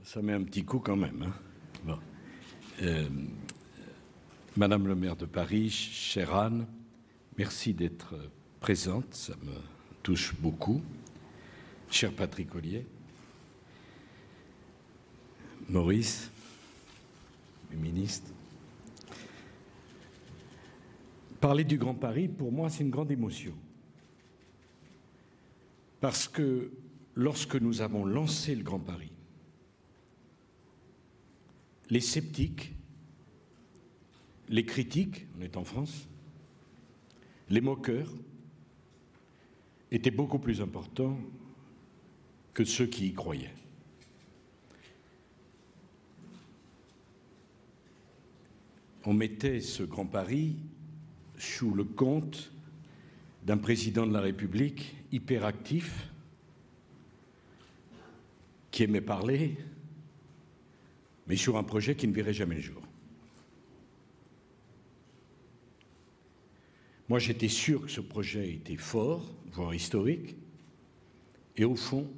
Ça met un petit coup quand même. Hein. Bon. Madame le maire de Paris, chère Anne, merci d'être présente, ça me touche beaucoup. Cher Patrick Ollier, Maurice, le ministre. Parler du Grand Paris, pour moi, c'est une grande émotion. Parce que lorsque nous avons lancé le Grand Paris, les sceptiques, les critiques, on est en France, les moqueurs, étaient beaucoup plus importants que ceux qui y croyaient. On mettait ce Grand Paris sous le compte d'un président de la République hyperactif, qui aimait parler, mais sur un projet qui ne verrait jamais le jour. Moi, j'étais sûr que ce projet était fort, voire historique, et au fond,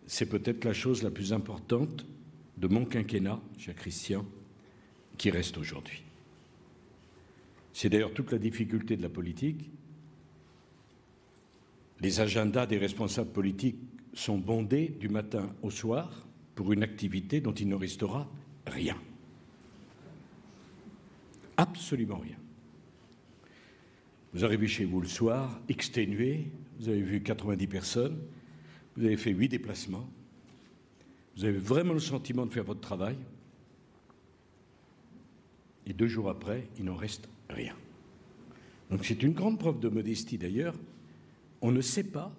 c'est peut-être la chose la plus importante de mon quinquennat, cher Christian, qui reste aujourd'hui. C'est d'ailleurs toute la difficulté de la politique. Les agendas des responsables politiques sont bondés du matin au soir pour une activité dont il ne restera rien. Absolument rien. Vous arrivez chez vous le soir, exténué, vous avez vu 90 personnes, vous avez fait 8 déplacements, vous avez vraiment le sentiment de faire votre travail, et 2 jours après, il n'en reste rien. Donc c'est une grande preuve de modestie d'ailleurs. On ne sait pas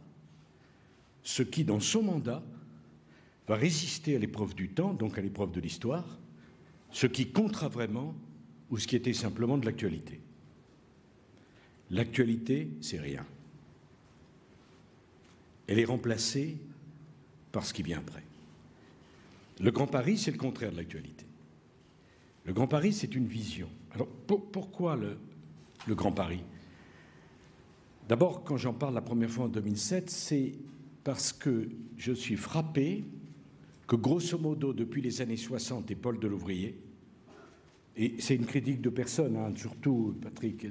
ce qui, dans son mandat, va résister à l'épreuve du temps, donc à l'épreuve de l'histoire, ce qui comptera vraiment ou ce qui était simplement de l'actualité. L'actualité, c'est rien. Elle est remplacée par ce qui vient après. Le Grand Paris, c'est le contraire de l'actualité. Le Grand Paris, c'est une vision. Alors, pourquoi le Grand Paris? D'abord, quand j'en parle la première fois en 2007, c'est parce que je suis frappé que, grosso modo, depuis les années 60 et Paul Delouvrier, et c'est une critique de personne, hein, surtout Patrick,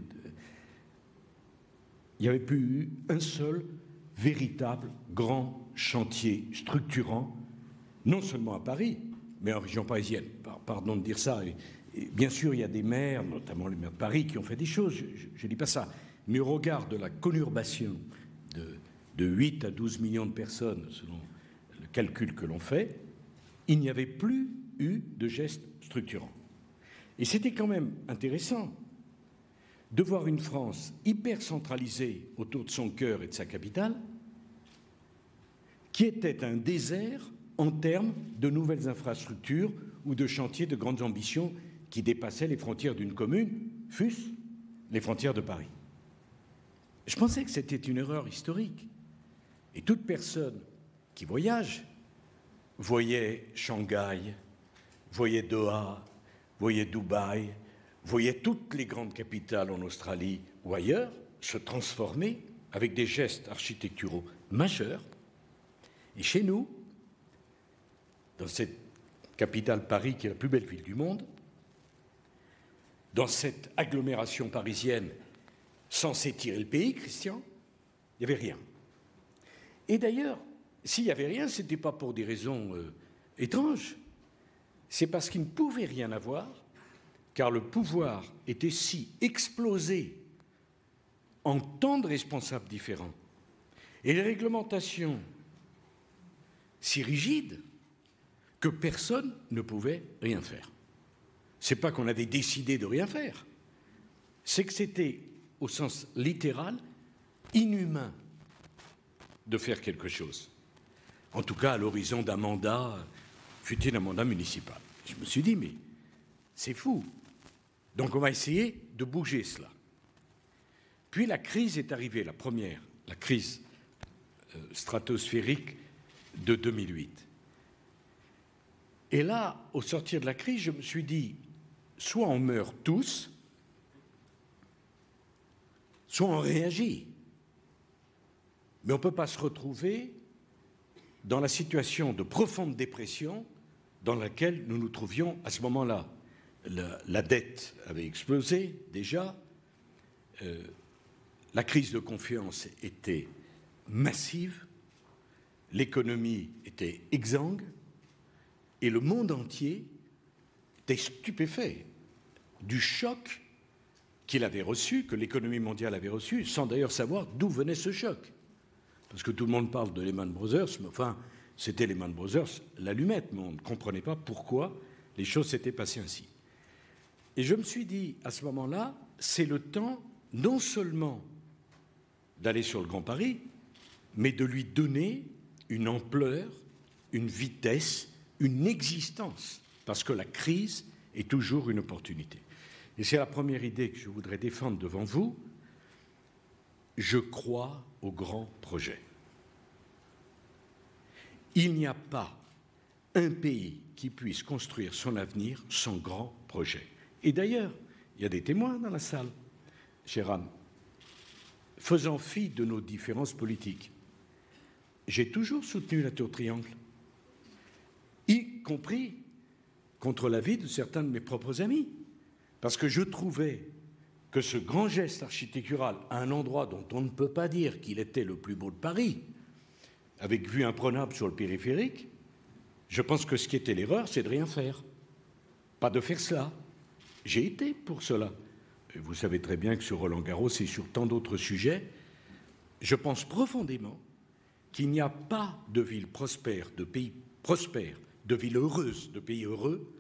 il n'y avait plus eu un seul véritable grand chantier structurant, non seulement à Paris, mais en région parisienne. Pardon de dire ça. Et bien sûr, il y a des maires, notamment les maires de Paris, qui ont fait des choses, je ne dis pas ça. Mais au regard de la conurbation de 8 à 12 millions de personnes, selon le calcul que l'on fait, il n'y avait plus eu de gestes structurants. Et c'était quand même intéressant de voir une France hyper centralisée autour de son cœur et de sa capitale, qui était un désert en termes de nouvelles infrastructures ou de chantiers de grandes ambitions qui dépassaient les frontières d'une commune, fût-ce les frontières de Paris. Je pensais que c'était une erreur historique. Et toute personne qui voyage voyait Shanghai, voyait Doha, voyait Dubaï, voyait toutes les grandes capitales en Australie ou ailleurs se transformer avec des gestes architecturaux majeurs. Et chez nous, dans cette capitale Paris qui est la plus belle ville du monde, dans cette agglomération parisienne censée tirer le pays, Christian, il n'y avait rien. Et d'ailleurs, s'il n'y avait rien, ce n'était pas pour des raisons étranges, c'est parce qu'il ne pouvait rien avoir, car le pouvoir était si explosé en tant de responsables différents, et les réglementations si rigides, que personne ne pouvait rien faire. Ce n'est pas qu'on avait décidé de rien faire, c'est que c'était, au sens littéral, inhumain de faire quelque chose. En tout cas, à l'horizon d'un mandat, fut-il un mandat municipal. Je me suis dit, mais c'est fou. Donc on va essayer de bouger cela. Puis la crise est arrivée, la première, la crise stratosphérique de 2008. Et là, au sortir de la crise, je me suis dit, soit on meurt tous, soit on réagit. Mais on ne peut pas se retrouver dans la situation de profonde dépression dans laquelle nous nous trouvions à ce moment-là. La dette avait explosé déjà, la crise de confiance était massive, l'économie était exsangue et le monde entier était stupéfait du choc qu'il avait reçu, que l'économie mondiale avait reçu, sans d'ailleurs savoir d'où venait ce choc. Parce que tout le monde parle de Lehman Brothers, mais enfin, c'était Lehman Brothers, l'allumette, mais on ne comprenait pas pourquoi les choses s'étaient passées ainsi. Et je me suis dit, à ce moment-là, c'est le temps non seulement d'aller sur le Grand Paris, mais de lui donner une ampleur, une vitesse, une existence, parce que la crise est toujours une opportunité. Et c'est la première idée que je voudrais défendre devant vous. Je crois au grand projet. Il n'y a pas un pays qui puisse construire son avenir sans grand projet. Et d'ailleurs, il y a des témoins dans la salle, cher Anne, faisant fi de nos différences politiques. J'ai toujours soutenu la tour Triangle, y compris contre l'avis de certains de mes propres amis, parce que je trouvais que ce grand geste architectural à un endroit dont on ne peut pas dire qu'il était le plus beau de Paris, avec vue imprenable sur le périphérique, je pense que ce qui était l'erreur, c'est de rien faire, pas de faire cela. J'ai été pour cela. Et vous savez très bien que sur Roland-Garros et sur tant d'autres sujets, je pense profondément qu'il n'y a pas de ville prospère, de pays prospère, de ville heureuse, de pays heureux,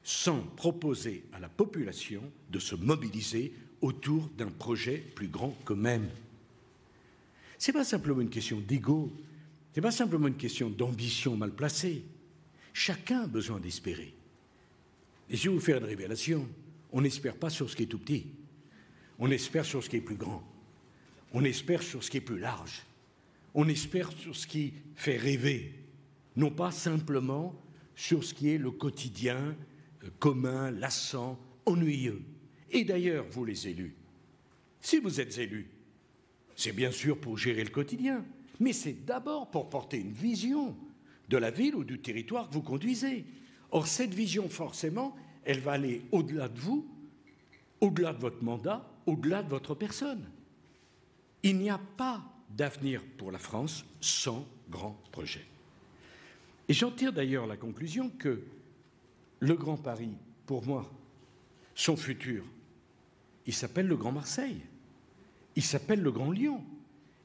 sans proposer à la population de se mobiliser autour d'un projet plus grand qu'eux-mêmes. Ce n'est pas simplement une question d'ego, ce n'est pas simplement une question d'ambition mal placée. Chacun a besoin d'espérer. Et je vais vous faire une révélation. On n'espère pas sur ce qui est tout petit. On espère sur ce qui est plus grand. On espère sur ce qui est plus large. On espère sur ce qui fait rêver. Non pas simplement sur ce qui est le quotidien, commun, lassant, ennuyeux. Et d'ailleurs, vous les élus, si vous êtes élus, c'est bien sûr pour gérer le quotidien, mais c'est d'abord pour porter une vision de la ville ou du territoire que vous conduisez. Or, cette vision, forcément, elle va aller au-delà de vous, au-delà de votre mandat, au-delà de votre personne. Il n'y a pas d'avenir pour la France sans grand projet. Et j'en tire d'ailleurs la conclusion que le Grand Paris, pour moi, son futur, il s'appelle le Grand Marseille, il s'appelle le Grand Lyon,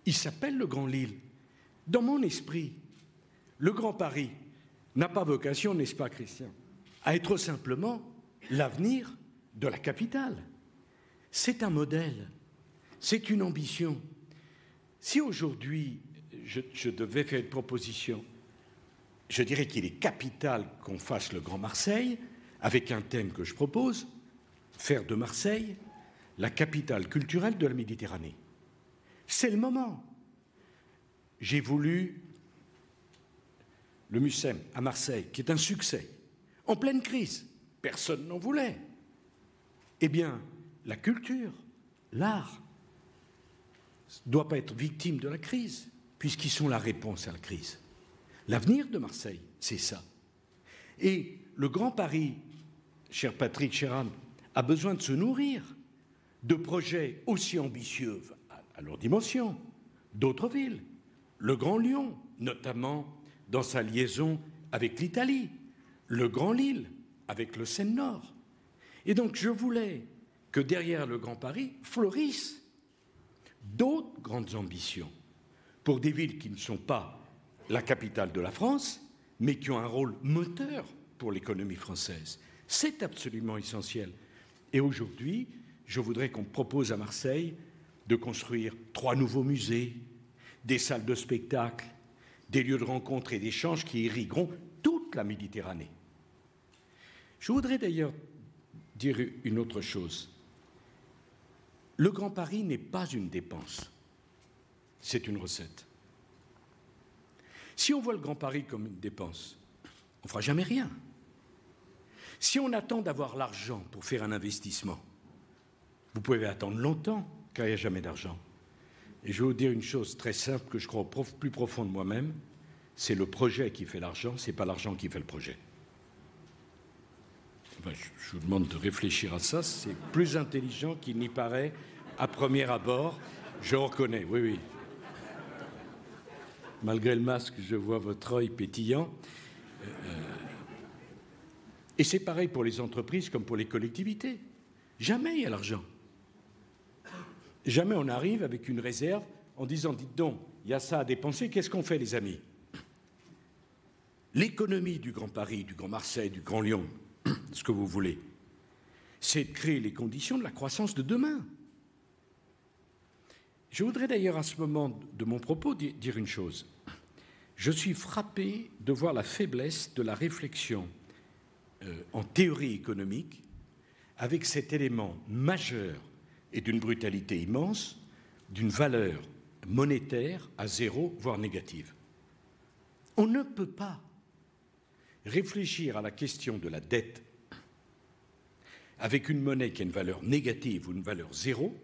il s'appelle le Grand Lille. Dans mon esprit, le Grand Paris n'a pas vocation, n'est-ce pas, Christian, à être simplement l'avenir de la capitale. C'est un modèle, c'est une ambition. Si aujourd'hui, je devais faire une proposition, je dirais qu'il est capital qu'on fasse le Grand Marseille, avec un thème que je propose, faire de Marseille la capitale culturelle de la Méditerranée. C'est le moment. J'ai voulu le Mucem à Marseille, qui est un succès, en pleine crise. Personne n'en voulait. Eh bien, la culture, l'art, ne doit pas être victime de la crise, puisqu'ils sont la réponse à la crise. L'avenir de Marseille, c'est ça. Et le Grand Paris, cher Patrick, cher Anne, a besoin de se nourrir de projets aussi ambitieux à leur dimension, d'autres villes. Le Grand Lyon, notamment dans sa liaison avec l'Italie. Le Grand Lille, avec le Seine-Nord. Et donc, je voulais que derrière le Grand Paris fleurissent d'autres grandes ambitions pour des villes qui ne sont pas la capitale de la France, mais qui ont un rôle moteur pour l'économie française. C'est absolument essentiel. Et aujourd'hui, je voudrais qu'on propose à Marseille de construire 3 nouveaux musées, des salles de spectacle, des lieux de rencontre et d'échange qui irrigueront toute la Méditerranée. Je voudrais d'ailleurs dire une autre chose. Le Grand Paris n'est pas une dépense, c'est une recette. Si on voit le Grand Paris comme une dépense, on ne fera jamais rien. Si on attend d'avoir l'argent pour faire un investissement, vous pouvez attendre longtemps car il n'y a jamais d'argent. Et je vais vous dire une chose très simple que je crois au plus profond de moi-même, c'est le projet qui fait l'argent, ce n'est pas l'argent qui fait le projet. Enfin, je vous demande de réfléchir à ça, c'est plus intelligent qu'il n'y paraît à premier abord, je reconnais, oui, oui. Malgré le masque, je vois votre œil pétillant. Et c'est pareil pour les entreprises comme pour les collectivités. Jamais il y a l'argent. Jamais on arrive avec une réserve en disant « Dites donc, il y a ça à dépenser, qu'est-ce qu'on fait les amis ?» L'économie du Grand Paris, du Grand Marseille, du Grand Lyon, ce que vous voulez, c'est de créer les conditions de la croissance de demain. Je voudrais d'ailleurs à ce moment de mon propos dire une chose. Je suis frappé de voir la faiblesse de la réflexion en théorie économique avec cet élément majeur et d'une brutalité immense, d'une valeur monétaire à zéro, voire négative. On ne peut pas réfléchir à la question de la dette avec une monnaie qui a une valeur négative ou une valeur zéro,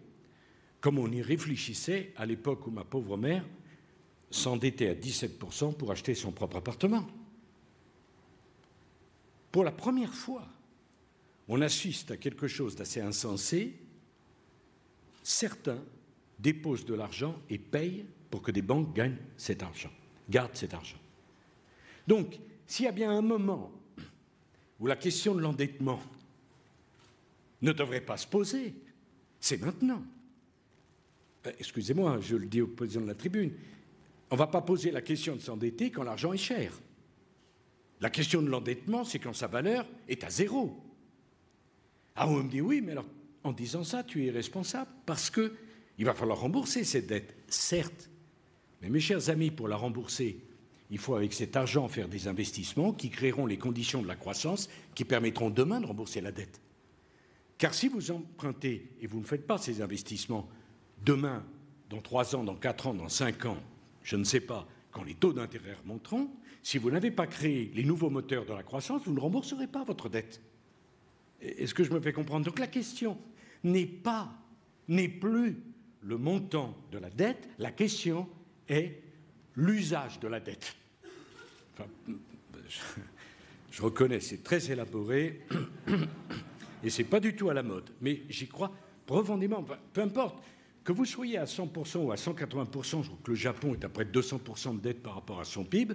comme on y réfléchissait à l'époque où ma pauvre mère s'endettait à 17% pour acheter son propre appartement. Pour la première fois, on assiste à quelque chose d'assez insensé. Certains déposent de l'argent et payent pour que des banques gagnent cet argent, gardent cet argent. Donc, s'il y a bien un moment où la question de l'endettement ne devrait pas se poser, c'est maintenant. Excusez-moi, je le dis au président de la tribune, on ne va pas poser la question de s'endetter quand l'argent est cher. La question de l'endettement, c'est quand sa valeur est à zéro. Ah, on me dit oui, mais alors en disant ça, tu es irresponsable parce qu'il va falloir rembourser cette dette, certes. Mais mes chers amis, pour la rembourser, il faut avec cet argent faire des investissements qui créeront les conditions de la croissance qui permettront demain de rembourser la dette. Car si vous empruntez et vous ne faites pas ces investissements, demain, dans 3 ans, dans 4 ans, dans 5 ans, je ne sais pas, quand les taux d'intérêt remonteront, si vous n'avez pas créé les nouveaux moteurs de la croissance, vous ne rembourserez pas votre dette. Est-ce que je me fais comprendre? Donc la question n'est plus le montant de la dette, la question est l'usage de la dette. Enfin, je reconnais, c'est très élaboré et ce n'est pas du tout à la mode, mais j'y crois profondément, peu importe. Que vous soyez à 100% ou à 180%, je crois que le Japon est à près de 200% de dette par rapport à son PIB,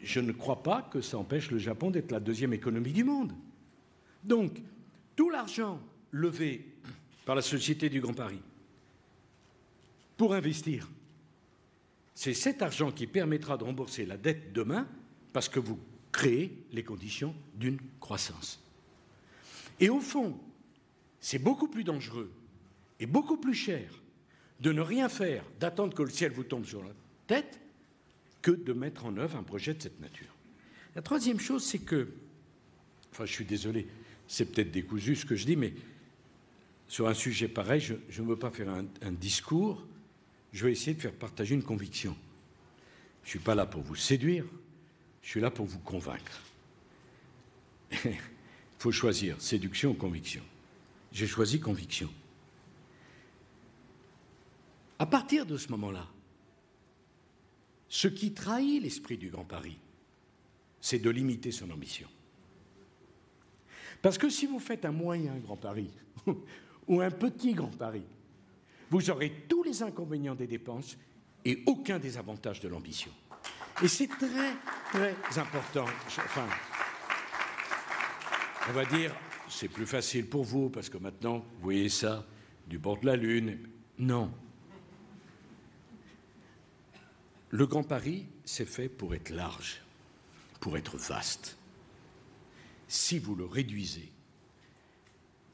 je ne crois pas que ça empêche le Japon d'être la deuxième économie du monde. Donc, tout l'argent levé par la Société du Grand Paris pour investir, c'est cet argent qui permettra de rembourser la dette demain parce que vous créez les conditions d'une croissance. Et au fond, c'est beaucoup plus dangereux et beaucoup plus cher de ne rien faire, d'attendre que le ciel vous tombe sur la tête, que de mettre en œuvre un projet de cette nature. La troisième chose, c'est que, enfin je suis désolé, c'est peut-être décousu ce que je dis, mais sur un sujet pareil, je ne veux pas faire un discours, je vais essayer de faire partager une conviction. Je ne suis pas là pour vous séduire, je suis là pour vous convaincre. Il faut choisir, séduction ou conviction. J'ai choisi conviction. À partir de ce moment-là, ce qui trahit l'esprit du Grand Paris, c'est de limiter son ambition. Parce que si vous faites un moyen Grand Paris ou un petit Grand Paris, vous aurez tous les inconvénients des dépenses et aucun des avantages de l'ambition. Et c'est très, très important. Enfin, on va dire, c'est plus facile pour vous parce que maintenant, vous voyez ça du bord de la Lune. Non. Le Grand Paris, c'est fait pour être large, pour être vaste. Si vous le réduisez,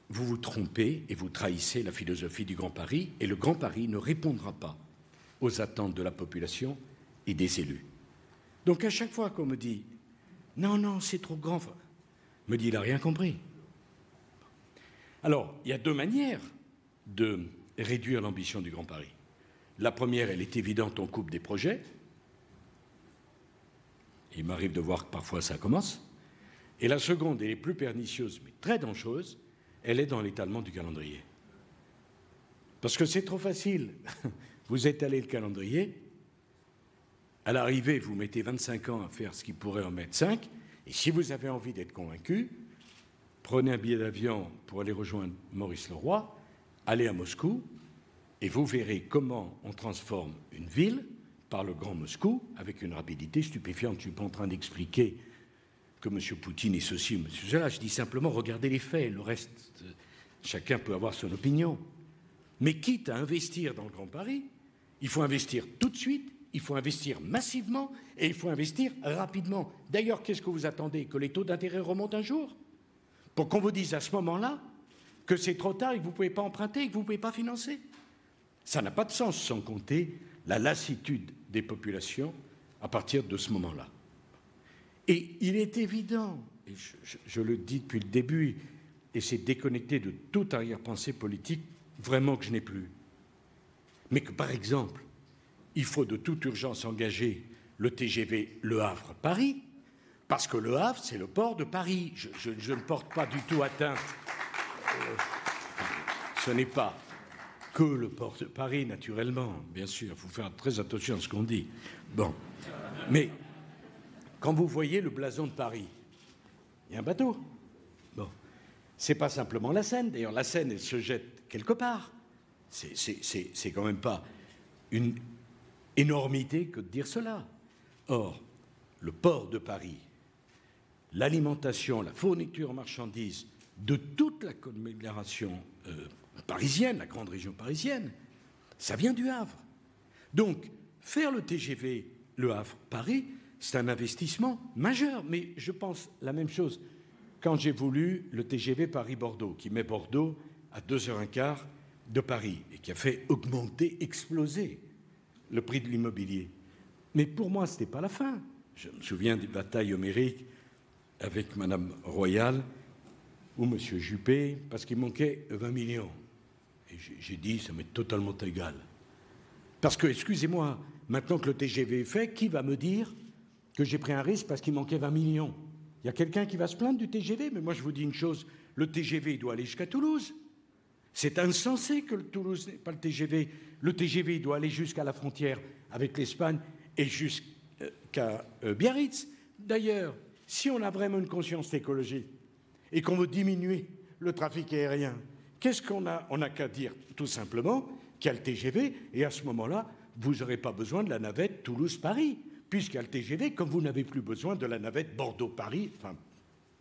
vous vous trompez et vous trahissez la philosophie du Grand Paris, et le Grand Paris ne répondra pas aux attentes de la population et des élus. Donc à chaque fois qu'on me dit « Non, non, c'est trop grand », me dit « Il n'a rien compris ». Alors, il y a 2 manières de réduire l'ambition du Grand Paris. La première, elle est évidente, on coupe des projets. Il m'arrive de voir que parfois ça commence. Et la seconde, elle est plus pernicieuse, mais très dangereuse, elle est dans l'étalement du calendrier. Parce que c'est trop facile. Vous étalez le calendrier, À l'arrivée, vous mettez 25 ans à faire ce qui pourrait en mettre 5, et si vous avez envie d'être convaincu, prenez un billet d'avion pour aller rejoindre Maurice Leroy, allez à Moscou, et vous verrez comment on transforme une ville par le Grand Moscou avec une rapidité stupéfiante. Je ne suis pas en train d'expliquer que M. Poutine est ceci, M. cela. Je dis simplement, regardez les faits. Le reste, chacun peut avoir son opinion. Mais quitte à investir dans le Grand Paris, il faut investir tout de suite, il faut investir massivement et il faut investir rapidement. D'ailleurs, qu'est-ce que vous attendez? Que les taux d'intérêt remontent un jour? Pour qu'on vous dise à ce moment-là que c'est trop tard et que vous ne pouvez pas emprunter et que vous ne pouvez pas financer. Ça n'a pas de sens, sans compter la lassitude des populations à partir de ce moment-là. Et il est évident, et je le dis depuis le début, et c'est déconnecté de toute arrière-pensée politique, vraiment que je n'ai plus, mais que, par exemple, il faut de toute urgence engager le TGV Le Havre-Paris, parce que Le Havre, c'est le port de Paris. Je ne porte pas du tout atteinte. Ce n'est pas que le port de Paris, naturellement, bien sûr, il faut faire très attention à ce qu'on dit. Bon, mais quand vous voyez le blason de Paris, il y a un bateau. Bon, c'est pas simplement la Seine. D'ailleurs, la Seine, elle se jette quelque part. C'est quand même pas une énormité que de dire cela. Or, le port de Paris, l'alimentation, la fourniture en marchandises de toute la conglomération parisienne, la grande région parisienne, ça vient du Havre. Donc, faire le TGV Le Havre-Paris, c'est un investissement majeur. Mais je pense la même chose quand j'ai voulu le TGV Paris-Bordeaux, qui met Bordeaux à 2h15 de Paris et qui a fait augmenter, exploser le prix de l'immobilier. Mais pour moi, ce n'était pas la fin. Je me souviens des batailles homériques avec Madame Royal ou M. Juppé, parce qu'il manquait 20 millions. Et j'ai dit, ça m'est totalement égal. Parce que, excusez-moi, maintenant que le TGV est fait, qui va me dire que j'ai pris un risque parce qu'il manquait 20 millions? Il y a quelqu'un qui va se plaindre du TGV? Mais moi, je vous dis une chose, le TGV, il doit aller jusqu'à Toulouse. C'est insensé que le Toulouse n'ait pas le TGV. Le TGV, il doit aller jusqu'à la frontière avec l'Espagne et jusqu'à Biarritz. D'ailleurs, si on a vraiment une conscience écologique et qu'on veut diminuer le trafic aérien, qu'est-ce qu'on a? On n'a qu'à dire tout simplement qu'il y a le TGV et à ce moment-là, vous n'aurez pas besoin de la navette Toulouse-Paris, puisqu'il y a le TGV, comme vous n'avez plus besoin de la navette Bordeaux-Paris, enfin,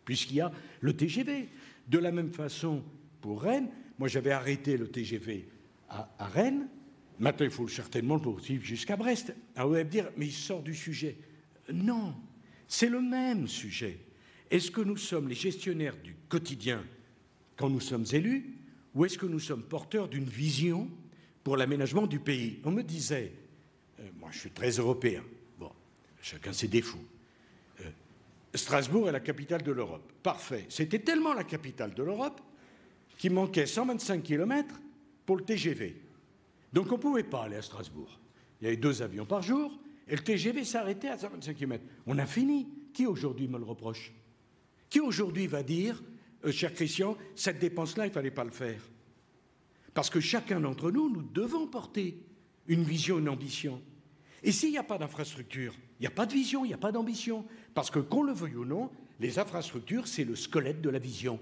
puisqu'il y a le TGV. De la même façon, pour Rennes, moi j'avais arrêté le TGV à Rennes, maintenant il faut certainement le poursuivre jusqu'à Brest. Alors vous allez me dire, mais il sort du sujet. Non, c'est le même sujet. Est-ce que nous sommes les gestionnaires du quotidien quand nous sommes élus, ou est-ce que nous sommes porteurs d'une vision pour l'aménagement du pays? On me disait, moi je suis très européen, bon, chacun ses défauts, Strasbourg est la capitale de l'Europe. Parfait. C'était tellement la capitale de l'Europe qu'il manquait 125 km pour le TGV. Donc on ne pouvait pas aller à Strasbourg. Il y avait 2 avions par jour, et le TGV s'arrêtait à 125 km. On a fini. Qui aujourd'hui me le reproche? Qui aujourd'hui va dire, cher Christian, cette dépense-là, il ne fallait pas le faire? Parce que chacun d'entre nous, nous devons porter une vision, une ambition. Et s'il n'y a pas d'infrastructure, il n'y a pas de vision, il n'y a pas d'ambition. Parce que, qu'on le veuille ou non, les infrastructures, c'est le squelette de la vision.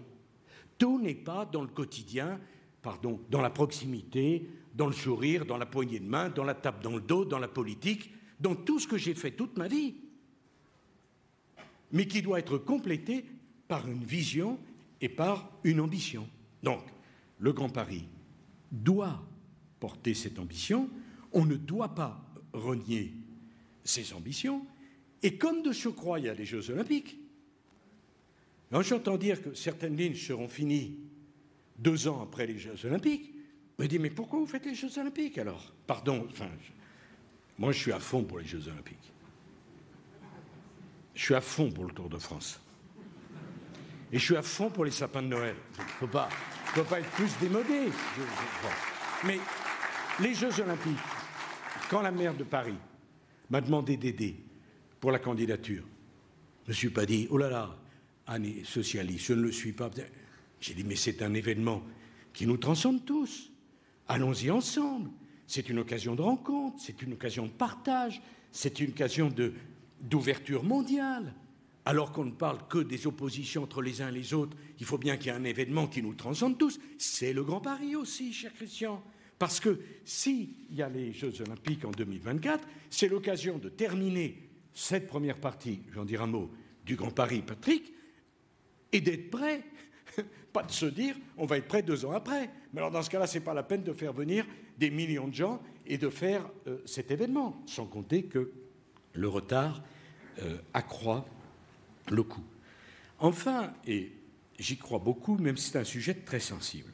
Tout n'est pas dans le quotidien, pardon, dans la proximité, dans le sourire, dans la poignée de main, dans la tape dans le dos, dans la politique, dans tout ce que j'ai fait toute ma vie, mais qui doit être complété par une vision et par une ambition. Donc, le Grand Paris doit porter cette ambition, on ne doit pas renier ses ambitions, et comme de surcroît, il y a les Jeux Olympiques. Quand j'entends dire que certaines lignes seront finies 2 ans après les Jeux Olympiques, on me dit, mais pourquoi vous faites les Jeux Olympiques alors? Pardon, enfin, moi je suis à fond pour les Jeux Olympiques. Je suis à fond pour le Tour de France. Et je suis à fond pour les sapins de Noël. Il ne faut pas être plus démodé. Mais les Jeux Olympiques, quand la maire de Paris m'a demandé d'aider pour la candidature, je ne me suis pas dit, oh là là, Anne est socialiste, je ne le suis pas. J'ai dit, mais c'est un événement qui nous transcende tous. Allons-y ensemble. C'est une occasion de rencontre, c'est une occasion de partage, c'est une occasion d'ouverture mondiale. Alors qu'on ne parle que des oppositions entre les uns et les autres, il faut bien qu'il y ait un événement qui nous transcende tous. C'est le Grand Paris aussi, cher Christian. Parce que s'il y a les Jeux Olympiques en 2024, c'est l'occasion de terminer cette première partie, j'en dirai un mot, du Grand Paris, Patrick, et d'être prêt. Pas de se dire, on va être prêt 2 ans après. Mais alors dans ce cas-là, ce n'est pas la peine de faire venir des millions de gens et de faire cet événement, sans compter que le retard accroît le coût. Enfin, et j'y crois beaucoup, même si c'est un sujet très sensible,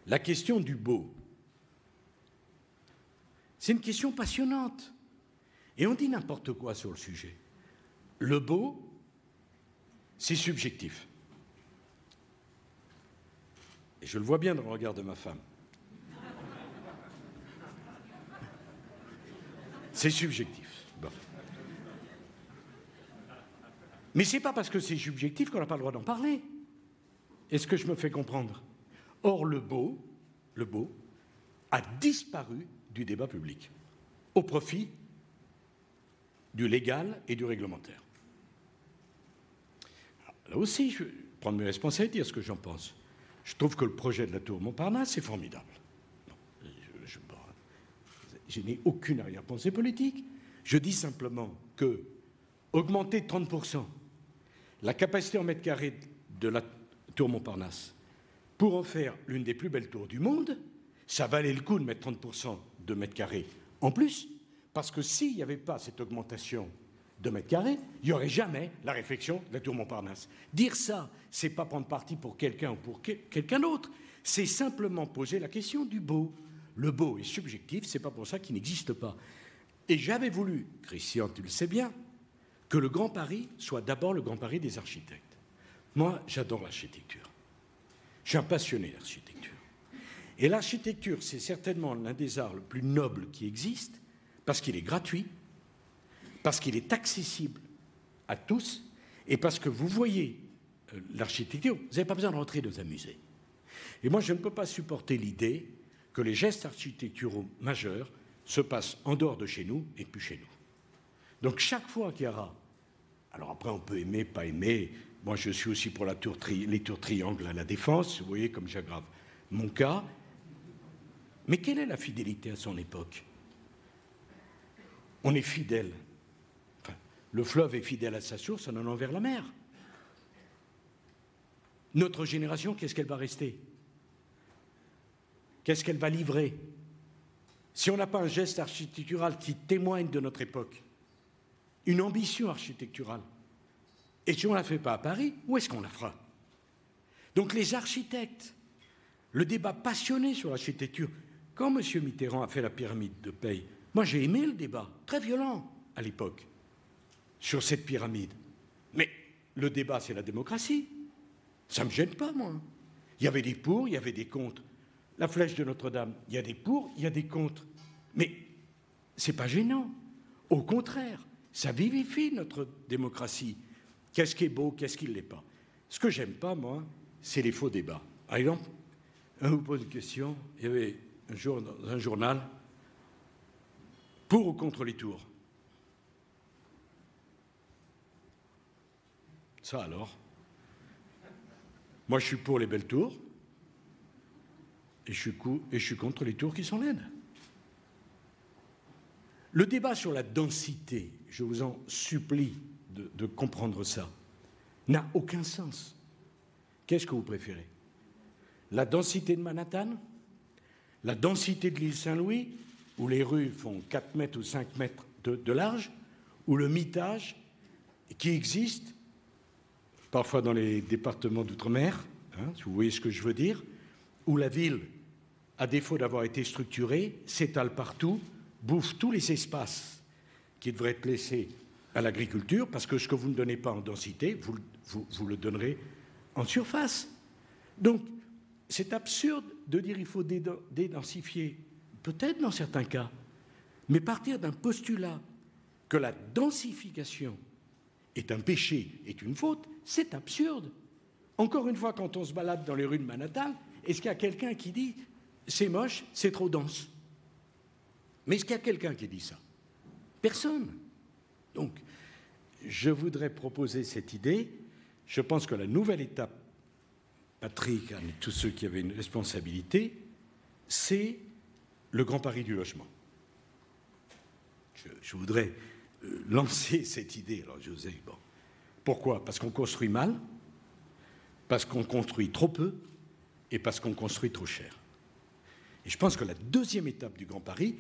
la question du beau. C'est une question passionnante. Et on dit n'importe quoi sur le sujet. Le beau, c'est subjectif. Et je le vois bien dans le regard de ma femme. C'est subjectif. Bon. Mais ce n'est pas parce que c'est subjectif qu'on n'a pas le droit d'en parler. Est-ce que je me fais comprendre? Or, le beau a disparu du débat public au profit du légal et du réglementaire. Alors, là aussi, je vais prendre mes responsabilités, dire ce que j'en pense. Je trouve que le projet de la tour Montparnasse est formidable. Non, je n'ai aucune arrière-pensée politique. Je dis simplement que augmenter de 30% la capacité en mètres carrés de la tour Montparnasse pour en faire l'une des plus belles tours du monde, ça valait le coup de mettre 30% de mètres carrés en plus, parce que s'il n'y avait pas cette augmentation de mètres carrés, il n'y aurait jamais la réflexion de la tour Montparnasse. Dire ça, c'est pas prendre parti pour quelqu'un ou pour quelqu'un d'autre, c'est simplement poser la question du beau. Le beau est subjectif, c'est pas pour ça qu'il n'existe pas. Et j'avais voulu, Christian, tu le sais bien, que le Grand Paris soit d'abord le Grand Paris des architectes. Moi, j'adore l'architecture. Je suis un passionné d'architecture. Et l'architecture, c'est certainement l'un des arts le plus noble qui existe, parce qu'il est gratuit, parce qu'il est accessible à tous, et parce que vous voyez l'architecture, vous n'avez pas besoin de rentrer dans un musée. Et moi, je ne peux pas supporter l'idée que les gestes architecturaux majeurs se passent en dehors de chez nous et plus chez nous. Donc chaque fois qu'il y aura, alors après on peut aimer, pas aimer, moi je suis aussi pour les tours triangles à la Défense, vous voyez comme j'aggrave mon cas, mais quelle est la fidélité à son époque? On est fidèle. Enfin, le fleuve est fidèle à sa source en allant vers la mer. Notre génération, qu'est-ce qu'elle va rester? Qu'est-ce qu'elle va livrer? Si on n'a pas un geste architectural qui témoigne de notre époque, une ambition architecturale, et si on ne la fait pas à Paris, où est-ce qu'on la fera? Donc les architectes, le débat passionné sur l'architecture, quand M. Mitterrand a fait la pyramide de Paye, moi j'ai aimé le débat, très violent à l'époque, sur cette pyramide. Mais le débat, c'est la démocratie. Ça ne me gêne pas, moi. Il y avait des pour, il y avait des contre. La flèche de Notre-Dame, il y a des pour, il y a des contre. Mais ce n'est pas gênant. Au contraire, ça vivifie notre démocratie. Qu'est-ce qui est beau, qu'est-ce qui ne l'est pas? Ce que j'aime pas, moi, c'est les faux débats. Par exemple, on vous pose une question, il y avait un jour dans un journal, pour ou contre les tours? Ça alors? Moi, je suis pour les belles tours, et je suis contre les tours qui sont laides. Le débat sur la densité, je vous en supplie de comprendre ça, n'a aucun sens. Qu'est-ce que vous préférez? La densité de Manhattan? La densité de l'île Saint-Louis, où les rues font 4 mètres ou 5 mètres de large, ou le mitage qui existe, parfois dans les départements d'outre-mer, hein, si vous voyez ce que je veux dire, où la ville, à défaut d'avoir été structurée, s'étale partout, bouffe tous les espaces qui devraient être laissés à l'agriculture, parce que ce que vous ne donnez pas en densité, vous le donnerez en surface. Donc, c'est absurde de dire qu'il faut dédensifier, peut-être dans certains cas, mais partir d'un postulat que la densification est un péché, est une faute, c'est absurde. Encore une fois, quand on se balade dans les rues de Manhattan, est-ce qu'il y a quelqu'un qui dit « c'est moche, c'est trop dense » Mais est-ce qu'il y a quelqu'un qui dit ça? Personne. Donc, je voudrais proposer cette idée. Je pense que la nouvelle étape, Patrick, et tous ceux qui avaient une responsabilité, c'est le Grand Paris du logement. Je voudrais lancer cette idée. Alors, José, bon. Pourquoi? Parce qu'on construit mal, parce qu'on construit trop peu et parce qu'on construit trop cher. Et je pense que la deuxième étape du Grand Paris,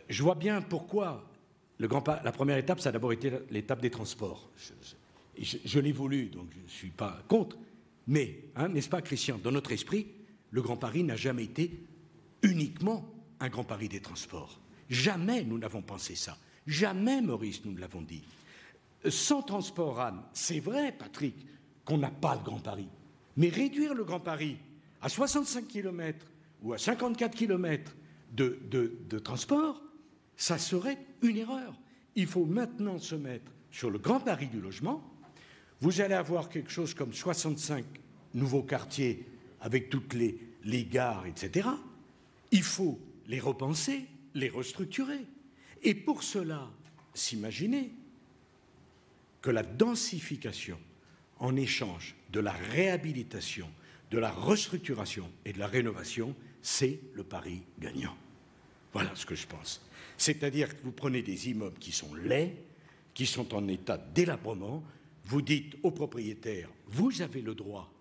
je vois bien pourquoi la première étape, ça a d'abord été l'étape des transports. Je l'ai voulu, donc je ne suis pas contre. Mais, n'est-ce pas, Christian, dans notre esprit, le Grand Paris n'a jamais été uniquement un Grand Paris des transports. Jamais nous n'avons pensé ça. Jamais, Maurice, nous ne l'avons dit. Sans transport, Anne, c'est vrai, Patrick, qu'on n'a pas de Grand Paris. Mais réduire le Grand Paris à 65 km ou à 54 km de transport, ça serait une erreur. Il faut maintenant se mettre sur le Grand Paris du logement. Vous allez avoir quelque chose comme 65 nouveaux quartiers avec toutes les gares, etc. Il faut les repenser, les restructurer. Et pour cela, s'imaginer que la densification en échange de la réhabilitation, de la restructuration et de la rénovation, c'est le pari gagnant. Voilà ce que je pense. C'est-à-dire que vous prenez des immeubles qui sont laids, qui sont en état délabrement, vous dites aux propriétaires, vous avez le droit,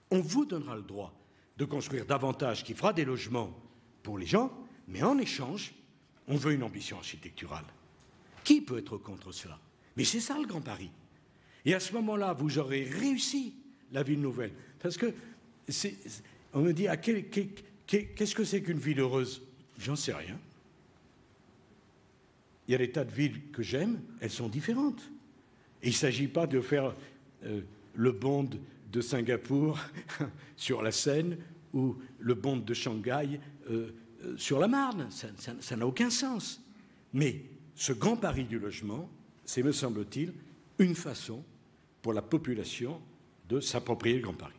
on vous donnera le droit de construire davantage, qui fera des logements pour les gens, mais en échange, on veut une ambition architecturale. Qui peut être contre cela? Mais c'est ça le Grand Paris. Et à ce moment-là, vous aurez réussi la ville nouvelle. Parce que, on me dit, qu'est-ce que c'est qu'une ville heureuse? J'en sais rien. Il y a des tas de villes que j'aime, elles sont différentes. Et il ne s'agit pas de faire le bond de Singapour sur la Seine ou le bond de Shanghai sur la Marne. Ça n'a aucun sens. Mais ce Grand Paris du logement, c'est, me semble-t-il, une façon pour la population de s'approprier le Grand Paris.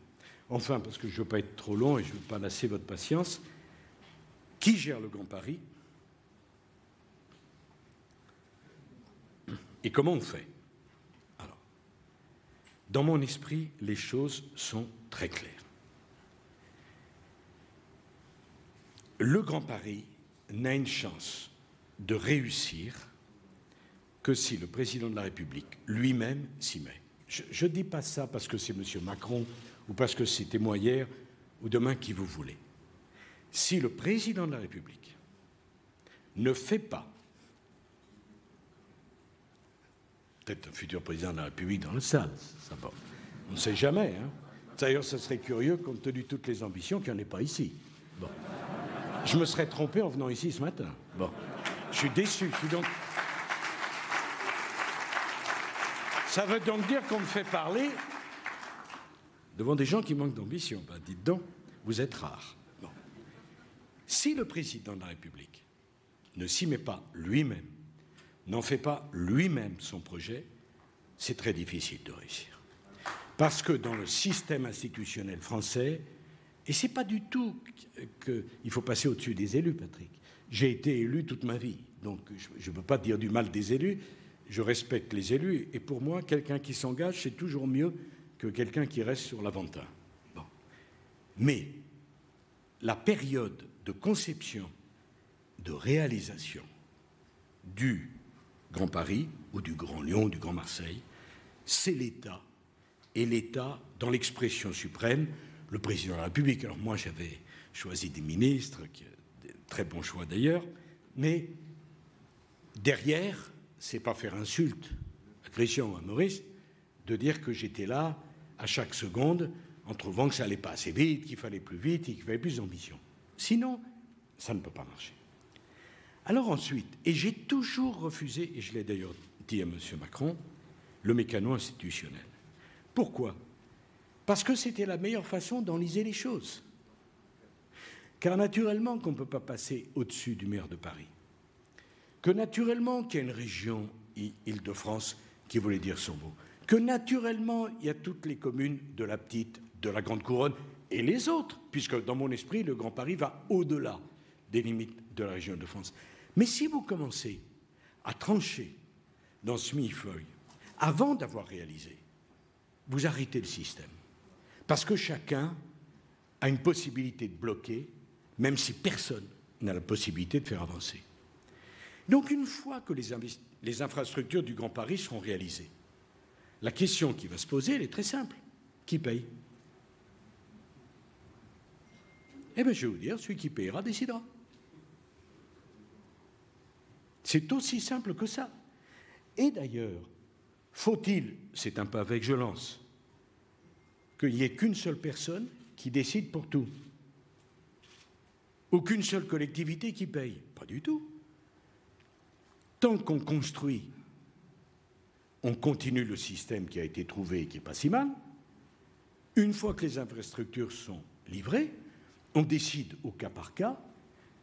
Enfin, parce que je ne veux pas être trop long et je ne veux pas lasser votre patience, qui gère le Grand Paris et comment on fait? Alors, dans mon esprit, les choses sont très claires. Le Grand Paris n'a une chance de réussir que si le président de la République lui-même s'y met. Je ne dis pas ça parce que c'est M. Macron ou parce que c'était moi hier ou demain qui vous voulez. Si le président de la République ne fait pas, peut-être un futur président de la République dans la salle, ça va. On ne sait jamais. Hein. D'ailleurs, ce serait curieux, compte tenu de toutes les ambitions, qu'il n'y en ait pas ici. Bon. Je me serais trompé en venant ici ce matin. Bon. Je suis déçu. Ça veut donc dire qu'on me fait parler devant des gens qui manquent d'ambition. Ben, dites donc, vous êtes rares. Bon. Si le président de la République ne s'y met pas lui-même, n'en fait pas lui-même son projet, c'est très difficile de réussir. Parce que dans le système institutionnel français, et ce n'est pas du tout qu'il faut passer au-dessus des élus, Patrick. J'ai été élu toute ma vie, donc je ne peux pas dire du mal des élus, je respecte les élus, et pour moi, quelqu'un qui s'engage, c'est toujours mieux que quelqu'un qui reste sur l'Aventin. Bon. Mais la période de conception, de réalisation du Grand Paris, ou du Grand Lyon, ou du Grand Marseille, c'est l'État. Et l'État, dans l'expression suprême, le président de la République. Alors moi, j'avais choisi des ministres, des très bons choix d'ailleurs, mais derrière, c'est pas faire insulte à Christian ou à Maurice de dire que j'étais là à chaque seconde en trouvant que ça allait pas assez vite, qu'il fallait plus vite et qu'il fallait plus d'ambition. Sinon, ça ne peut pas marcher. Alors ensuite, et j'ai toujours refusé, et je l'ai d'ailleurs dit à M. Macron, le mécano institutionnel. Pourquoi? Parce que c'était la meilleure façon d'enliser les choses. Car naturellement qu'on ne peut pas passer au-dessus du maire de Paris. Que naturellement qu'il y a une région Île-de-France qui voulait dire son mot. Que naturellement il y a toutes les communes de la petite, de la grande couronne et les autres, puisque dans mon esprit, le Grand Paris va au-delà des limites de la région de France. Mais si vous commencez à trancher dans ce millefeuille, avant d'avoir réalisé, vous arrêtez le système. Parce que chacun a une possibilité de bloquer, même si personne n'a la possibilité de faire avancer. Donc une fois que les infrastructures du Grand Paris seront réalisées, la question qui va se poser, elle est très simple. Qui paye? Eh bien, je vais vous dire, celui qui payera décidera. C'est aussi simple que ça. Et d'ailleurs, faut-il, c'est un peu avec je lance, qu'il n'y ait qu'une seule personne qui décide pour tout? Ou qu'une seule collectivité qui paye? Pas du tout. Tant qu'on construit, on continue le système qui a été trouvé et qui n'est pas si mal. Une fois que les infrastructures sont livrées, on décide au cas par cas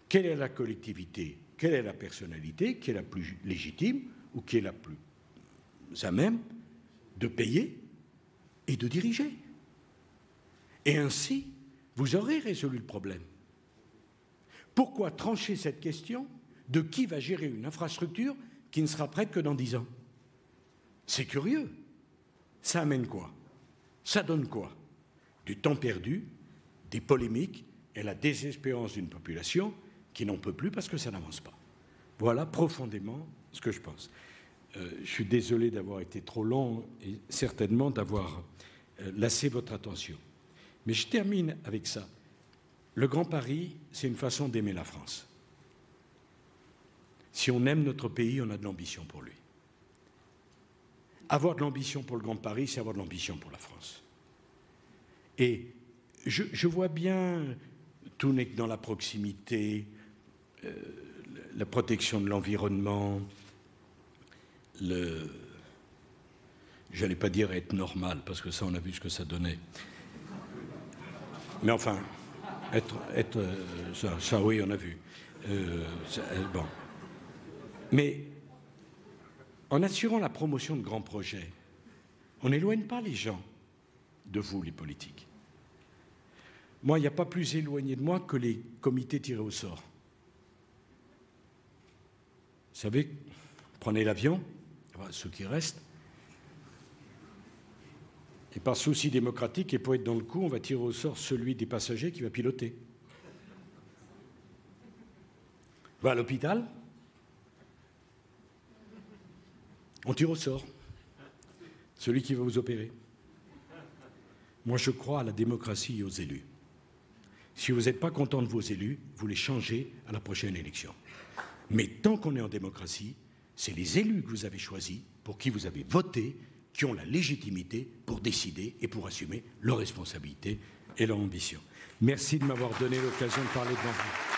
quelle est la collectivité, quelle est la personnalité qui est la plus légitime ou qui est la plus à même de payer et de diriger. Et ainsi, vous aurez résolu le problème. Pourquoi trancher cette question de qui va gérer une infrastructure qui ne sera prête que dans 10 ans? C'est curieux. Ça amène quoi? Ça donne quoi? Du temps perdu, des polémiques et la désespérance d'une population qui n'en peut plus parce que ça n'avance pas. Voilà profondément ce que je pense. Je suis désolé d'avoir été trop long et certainement d'avoir lassé votre attention. Mais je termine avec ça. Le Grand Paris, c'est une façon d'aimer la France. Si on aime notre pays, on a de l'ambition pour lui. Avoir de l'ambition pour le Grand Paris, c'est avoir de l'ambition pour la France. Et je vois bien, tout n'est que dans la proximité, la protection de l'environnement, j'allais pas dire être normal, parce que ça, on a vu ce que ça donnait. Mais enfin, ça oui, on a vu. Bon. Mais en assurant la promotion de grands projets, on n'éloigne pas les gens de vous, les politiques. Moi, il n'y a pas plus éloigné de moi que les comités tirés au sort. Vous savez, prenez l'avion, ceux qui restent, et par souci démocratique et pour être dans le coup, on va tirer au sort celui des passagers qui va piloter. Va à l'hôpital, on tire au sort celui qui va vous opérer. Moi, je crois à la démocratie et aux élus. Si vous n'êtes pas content de vos élus, vous les changez à la prochaine élection. Mais tant qu'on est en démocratie, c'est les élus que vous avez choisis, pour qui vous avez voté, qui ont la légitimité pour décider et pour assumer leurs responsabilités et leur ambition. Merci de m'avoir donné l'occasion de parler devant vous.